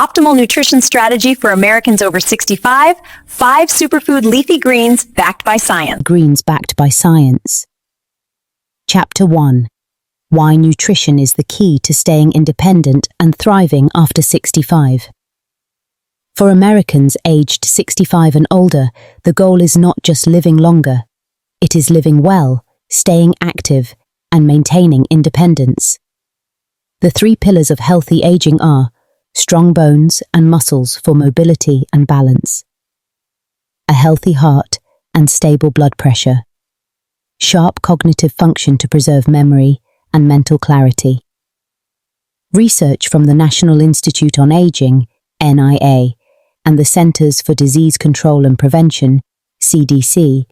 optimal nutrition strategy for Americans over 65, 5 superfood leafy greens backed by science. Greens backed by science. Chapter 1. Why nutrition is the key to staying independent and thriving after 65. For Americans aged 65 and older, the goal is not just living longer. It is living well, staying active, and maintaining independence. The 3 pillars of healthy aging are strong bones and muscles for mobility and balance, a healthy heart and stable blood pressure, sharp cognitive function to preserve memory and mental clarity. Research from the National Institute on Aging, NIA, and the Centers for Disease Control and Prevention, CDC,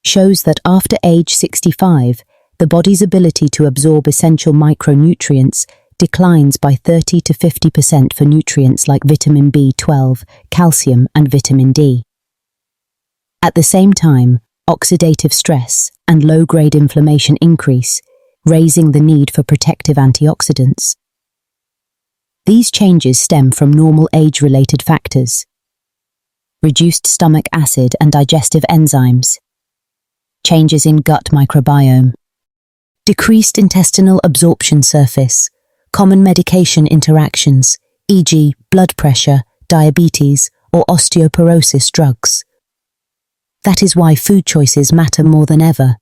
shows that after age 65, the body's ability to absorb essential micronutrients declines by 30 to 50% for nutrients like vitamin B12, calcium, and vitamin D. At the same time, oxidative stress and low-grade inflammation increase, raising the need for protective antioxidants. These changes stem from normal age-related factors: reduced stomach acid and digestive enzymes, changes in gut microbiome, decreased intestinal absorption surface, common medication interactions, e.g. blood pressure, diabetes, or osteoporosis drugs. That is why food choices matter more than ever.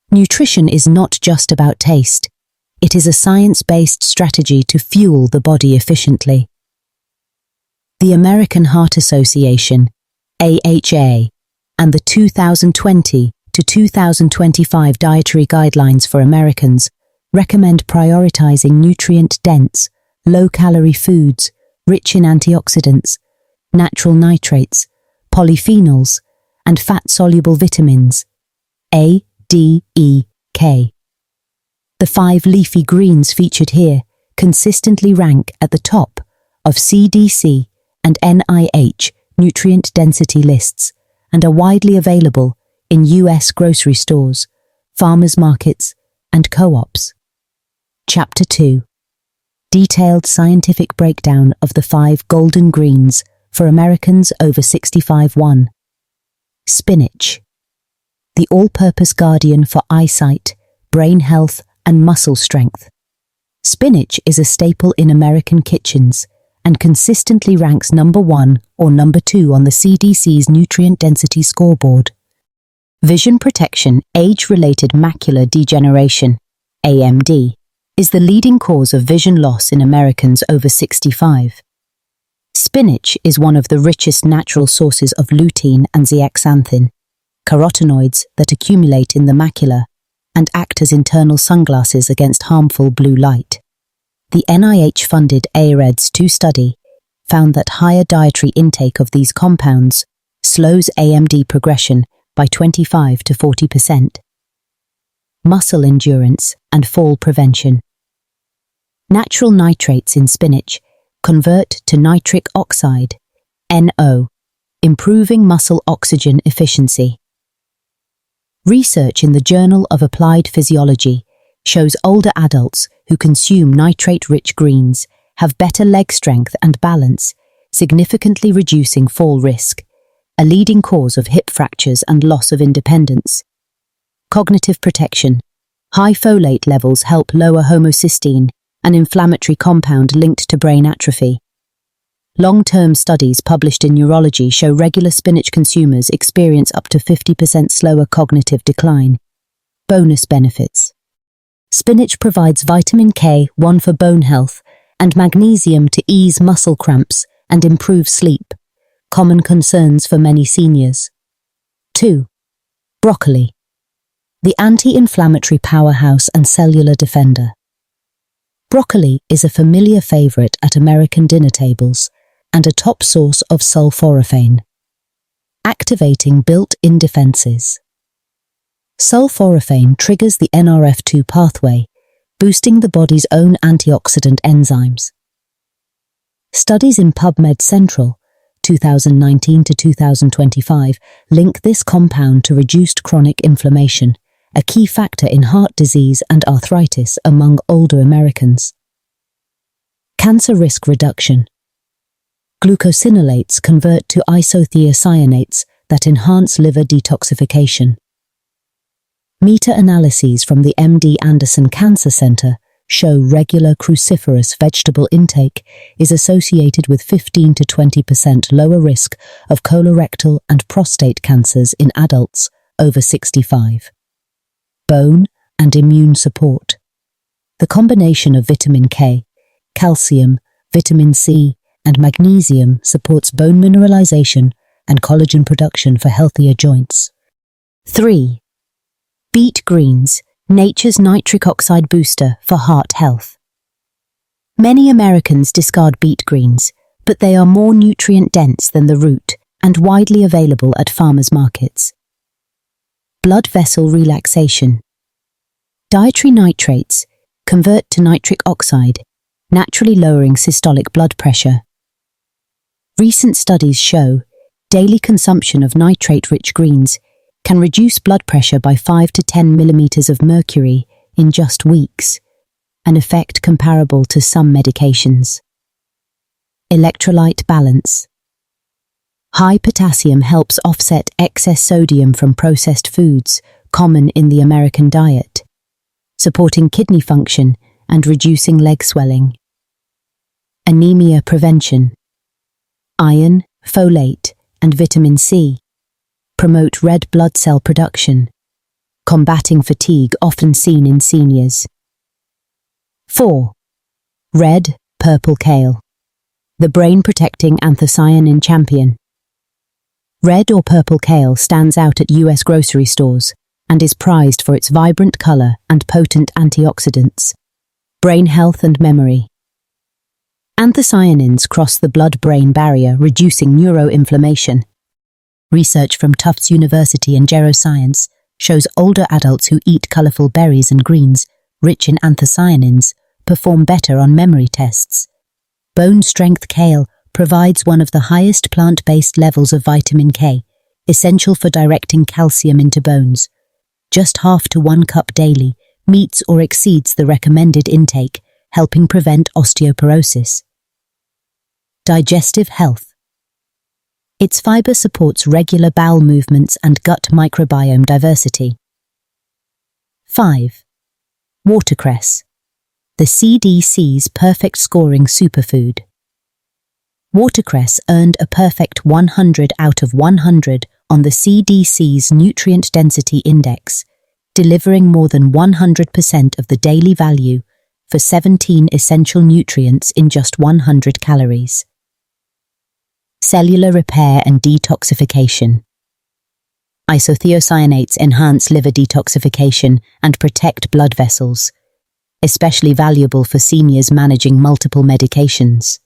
Nutrition is not just about taste. It is a science-based strategy to fuel the body efficiently. The American Heart Association, AHA, and the 2020 to 2025 Dietary Guidelines for Americans recommend prioritizing nutrient-dense, low-calorie foods rich in antioxidants, natural nitrates, polyphenols, and fat-soluble vitamins, A, D, E, K. The 5 leafy greens featured here consistently rank at the top of CDC and NIH nutrient density lists and are widely available in U.S. grocery stores, farmers markets, and co-ops. Chapter 2. Detailed scientific breakdown of the 5 golden greens for Americans over 65. 1. Spinach. The all-purpose guardian for eyesight, brain health, and muscle strength. Spinach is a staple in American kitchens and consistently ranks number 1 or number 2 on the CDC's nutrient density scoreboard. Vision protection, age-related macular degeneration, AMD, is the leading cause of vision loss in Americans over 65. Spinach is one of the richest natural sources of lutein and zeaxanthin, carotenoids that accumulate in the macula and act as internal sunglasses against harmful blue light. The NIH-funded AREDS-2 study found that higher dietary intake of these compounds slows AMD progression by 25 to 40%. Muscle endurance and fall prevention. Natural nitrates in spinach convert to nitric oxide, NO, improving muscle oxygen efficiency. Research in the Journal of Applied Physiology shows older adults who consume nitrate-rich greens have better leg strength and balance, significantly reducing fall risk, a leading cause of hip fractures and loss of independence. Cognitive protection. High folate levels help lower homocysteine, an inflammatory compound linked to brain atrophy. Long-term studies published in Neurology show regular spinach consumers experience up to 50% slower cognitive decline. Bonus benefits. Spinach provides vitamin K1 for bone health and magnesium to ease muscle cramps and improve sleep, common concerns for many seniors. 2. Broccoli. The anti-inflammatory powerhouse and cellular defender. Broccoli is a familiar favorite at American dinner tables and a top source of sulforaphane, activating built-in defenses. Sulforaphane triggers the NRF2 pathway, boosting the body's own antioxidant enzymes. Studies in PubMed Central, 2019 to 2025, link this compound to reduced chronic inflammation, a key factor in heart disease and arthritis among older Americans. Cancer risk reduction. Glucosinolates convert to isothiocyanates that enhance liver detoxification. Meta-analyses from the MD Anderson Cancer Center show regular cruciferous vegetable intake is associated with 15 to 20% lower risk of colorectal and prostate cancers in adults over 65. Bone and immune support. The combination of vitamin K, calcium, vitamin C, and magnesium supports bone mineralization and collagen production for healthier joints. 3. Beet greens, nature's nitric oxide booster for heart health. Many Americans discard beet greens, but they are more nutrient-dense than the root and widely available at farmers' markets. Blood vessel relaxation. Dietary nitrates convert to nitric oxide, naturally lowering systolic blood pressure. Recent studies show daily consumption of nitrate-rich greens can reduce blood pressure by 5 to 10 millimeters of mercury in just weeks, an effect comparable to some medications. Electrolyte balance. High potassium helps offset excess sodium from processed foods common in the American diet, supporting kidney function and reducing leg swelling. Anemia prevention. Iron, folate, and vitamin C promote red blood cell production, combating fatigue often seen in seniors. 4. Red, purple kale. The brain-protecting anthocyanin champion. Red or purple kale stands out at US grocery stores and is prized for its vibrant color and potent antioxidants. Brain health and memory. Anthocyanins cross the blood-brain barrier, reducing neuroinflammation. Research from Tufts University and Geroscience shows older adults who eat colorful berries and greens, rich in anthocyanins, perform better on memory tests. Bone strength kale provides one of the highest plant-based levels of vitamin K, essential for directing calcium into bones. Just half to 1 cup daily meets or exceeds the recommended intake, helping prevent osteoporosis. Digestive health. Its fiber supports regular bowel movements and gut microbiome diversity. 5. Watercress. The CDC's perfect scoring superfood. Watercress earned a perfect 100 out of 100 on the CDC's Nutrient Density Index, delivering more than 100% of the daily value for 17 essential nutrients in just 100 calories. Cellular repair and detoxification. Isothiocyanates enhance liver detoxification and protect blood vessels, especially valuable for seniors managing multiple medications.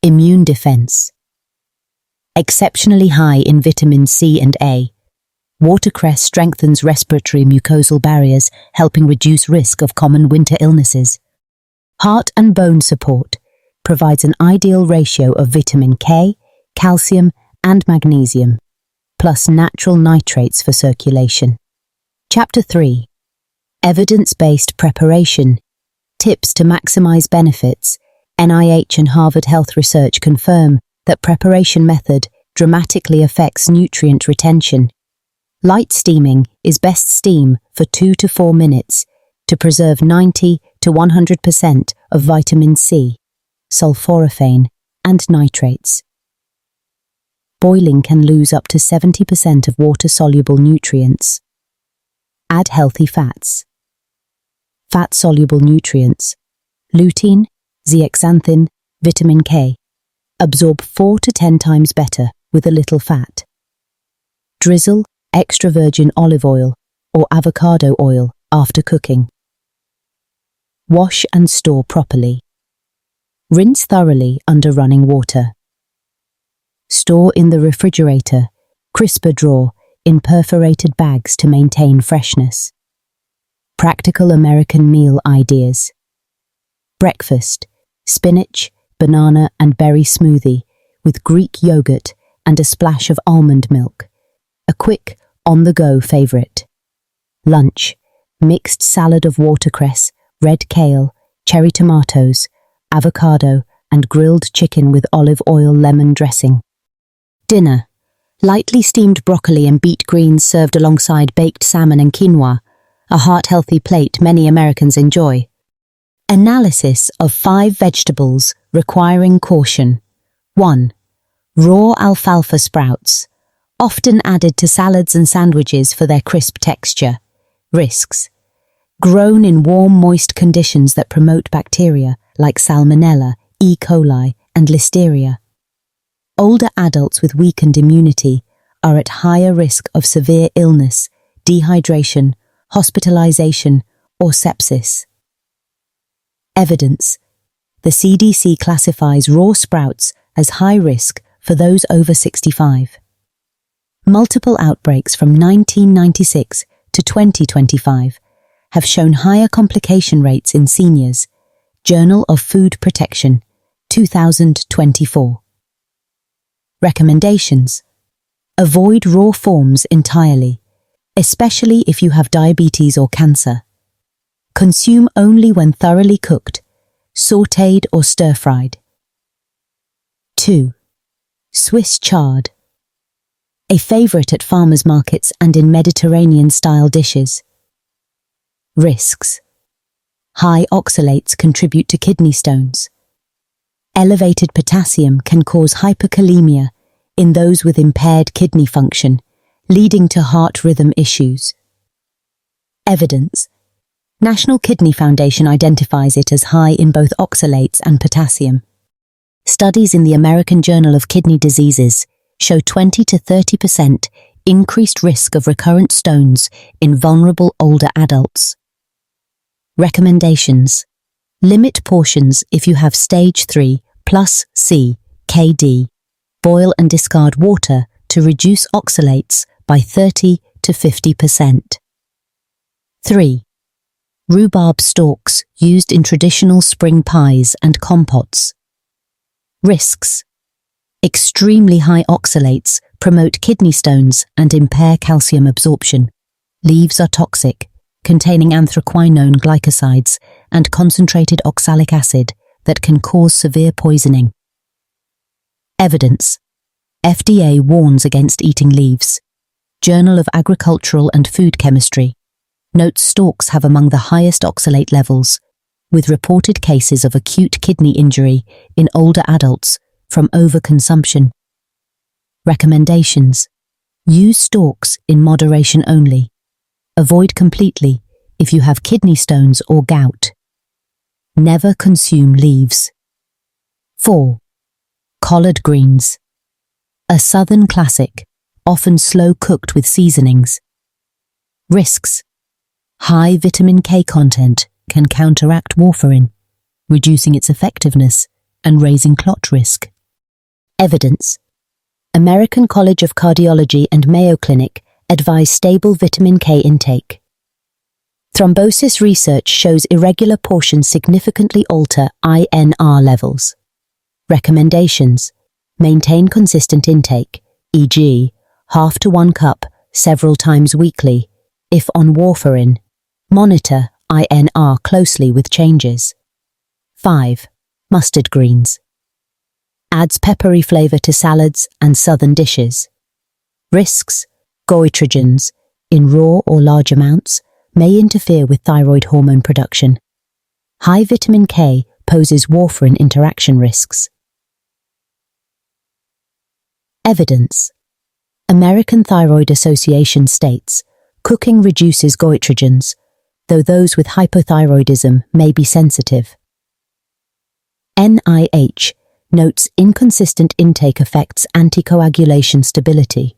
Immune defense. Exceptionally high in vitamin C and A, watercress strengthens respiratory mucosal barriers, helping reduce risk of common winter illnesses. Heart and bone support provides an ideal ratio of vitamin K, calcium, and magnesium, plus natural nitrates for circulation. Chapter 3. Evidence-based preparation. Tips to maximize benefits. NIH and Harvard Health Research confirm that preparation method dramatically affects nutrient retention. Light steaming is best steam for 2 to 4 minutes to preserve 90 to 100% of vitamin C, sulforaphane, and nitrates. Boiling can lose up to 70% of water-soluble nutrients. Add healthy fats. Fat-soluble nutrients. Lutein, zeaxanthin, vitamin K. Absorb 4 to 10 times better with a little fat. Drizzle extra virgin olive oil or avocado oil after cooking. Wash and store properly. Rinse thoroughly under running water. Store in the refrigerator, crisper drawer, in perforated bags to maintain freshness. Practical American meal ideas. Breakfast: spinach, banana and berry smoothie with Greek yogurt and a splash of almond milk. A quick, on-the-go favorite. Lunch: mixed salad of watercress, red kale, cherry tomatoes, avocado, and grilled chicken with olive oil lemon dressing. Dinner: lightly steamed broccoli and beet greens served alongside baked salmon and quinoa, a heart-healthy plate many Americans enjoy. Analysis of 5 vegetables requiring caution. 1. Raw alfalfa sprouts, often added to salads and sandwiches for their crisp texture. Risks: grown in warm, moist conditions that promote bacteria like Salmonella, E. coli, and Listeria. Older adults with weakened immunity are at higher risk of severe illness, dehydration, hospitalization, or sepsis. Evidence: the CDC classifies raw sprouts as high risk for those over 65. Multiple outbreaks from 1996 to 2025 have shown higher complication rates in seniors. Journal of Food Protection, 2024. Recommendations: avoid raw forms entirely, especially if you have diabetes or cancer. Consume only when thoroughly cooked, sautéed or stir-fried. 2. Swiss chard, a favorite at farmers markets and in Mediterranean-style dishes. Risks: high oxalates contribute to kidney stones. Elevated potassium can cause hyperkalemia in those with impaired kidney function, leading to heart rhythm issues. Evidence: National Kidney Foundation identifies it as high in both oxalates and potassium. Studies in the American Journal of Kidney Diseases show 20 to 30% increased risk of recurrent stones in vulnerable older adults. Recommendations: limit portions if you have stage 3 plus C, KD. Boil and discard water to reduce oxalates by 30 to 50%. 3. Rhubarb stalks used in traditional spring pies and compotes. Risks: extremely high oxalates promote kidney stones and impair calcium absorption. Leaves are toxic, containing anthraquinone glycosides and concentrated oxalic acid that can cause severe poisoning. Evidence: FDA warns against eating leaves. Journal of Agricultural and Food Chemistry notes stalks have among the highest oxalate levels, with reported cases of acute kidney injury in older adults from overconsumption. Recommendations: use stalks in moderation only. Avoid completely if you have kidney stones or gout. Never consume leaves. 4. Collard greens, a southern classic, often slow cooked with seasonings. Risks: high vitamin K content can counteract warfarin, reducing its effectiveness and raising clot risk. Evidence: American College of Cardiology and Mayo Clinic advise stable vitamin K intake. Thrombosis research shows irregular portions significantly alter INR levels. Recommendations: maintain consistent intake, e.g., half to 1 cup several times weekly. If on warfarin, monitor INR closely with changes. 5. Mustard greens. Adds peppery flavor to salads and southern dishes. Risks: goitrogens, in raw or large amounts, may interfere with thyroid hormone production. High vitamin K poses warfarin interaction risks. Evidence: American Thyroid Association states cooking reduces goitrogens, though those with hypothyroidism may be sensitive. NIH notes inconsistent intake affects anticoagulation stability.